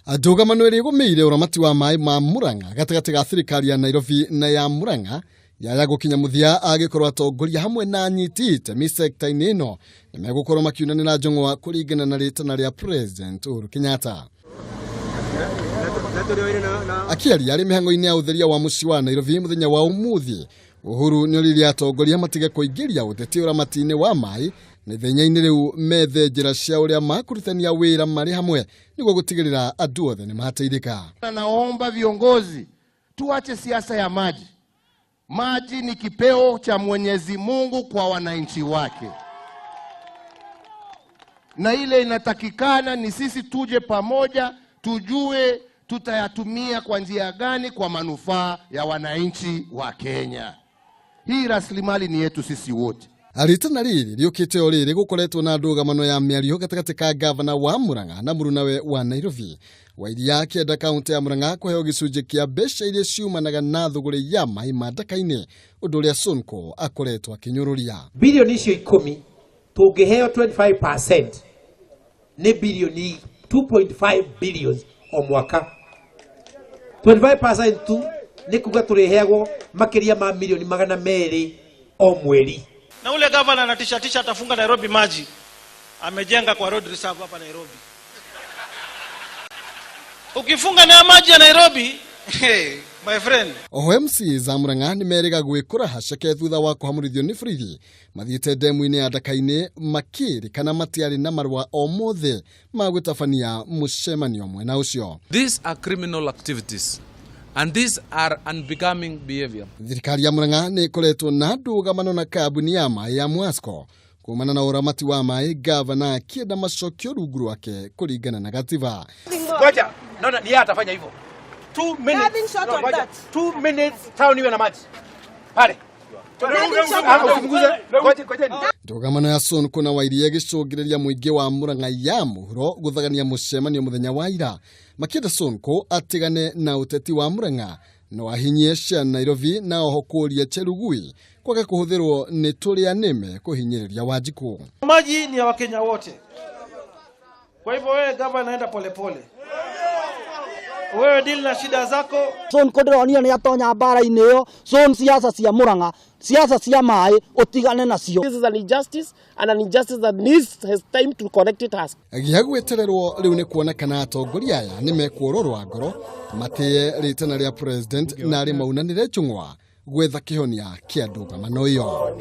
Ndugamano iri gumeire uramati wa maai ma Murang'a gatagati ga thirikari ya Nairobi na ya Murang'a yaya gukinya muthia agikorwo atongoria hamwe na anyiti itemi sector-ini ino nimegukorwo makiunanira njung'wa kuringana na Ritana ria President Uhuru Kenyatta. Akiaria ari mihango-ini ya utheria wa muci wa Nairobi muthenya wa umuthi, Uhuru nioririe atongoria matige kuingiria uteti uramati-ini wa maai na ithenya-ini riu methe njira cia uria makurutania wira mari hamwe niguo gutigirira andu othe ni mateithika. Naomba viongozi tuache siasa ya maji. Maji ni kipeo cha Mwenyezi Mungu kwa wananchi wake, na ile inatakikana ni sisi tuje pamoja, tujue tutayatumia kwa njia gani kwa manufaa ya wananchi wa Kenya. Hii rasilimali ni yetu sisi wote. Ritana riri riukite riri gukoretwo na ndugamano ya miario gatagati ka gavana wa Murang'a na murunawe wa Nairobi wa Iria akienda kaunti ya Murang'a kuheo gicunji kia mbeca iria ciumanaga na thuguri ya maai ma Ndaka-ini, undu Mike Sonko akoretwo akinyururia. Bilioni icio 10 tungiheo 25% ni bilioni 2.5 billion o mwaka. 25% tu ni kuga turiheagwo makiria ma milioni 200 o mweri. Na ule gavana anatisha atafunga Nairobi maji, amejenga kwa road reserve hapa Nairobi. Ukifunga na maji ya Nairobi, hey, my friend. MC za Murang'a ni meriga gwikura haceke thutha wa kuhamurithio ni borithi mathiite demu-ini ya Ndaka-ini makiri kana matiari na marwa o mothe ma gwitabania mucemanio mwena ucio. These are criminal activities and these are unbecoming behavior. Thirikari ya Murang'a ni ikoretwo na ndugamano na kambuni ya maai ya Mwasco kumana na uramati wa maai, gavana akienda macokio rungu rwake kuringana na gatiba. Ngoja, naona ni atafanya hivyo. 2 minutes. 2 minutes town iwe na maji. Pale. Ndugamano ya Sonko na Iria gicungiriria muingi wa Murang'a ya muhuro guthagania mucemanio muthenya wa ira, makienda Sonko atigane na uteti wa Murang'a na wahinyie cia Nairobi na oho kuria cherugui kwaga kuhuthirwo ni turia nime kuhinyiriria Wanjiku. Maji ni ya Wakenya wote. Kwa hivyo wewe gavana naenda polepole. Wewe deal na shida zako. Sonko ndironi ni atonya bara-ini yo, siasa cia Murang'a, siasa cia maai utigane nacio. This is an injustice and an injustice that has time to correct it has. Gwetererwo riu ni kuonekana atongoria aya ni mekurorwa ngoro matie Ritana ria President na ri maunanire njung'wa gwetha kihonia kia ndugamano iyo.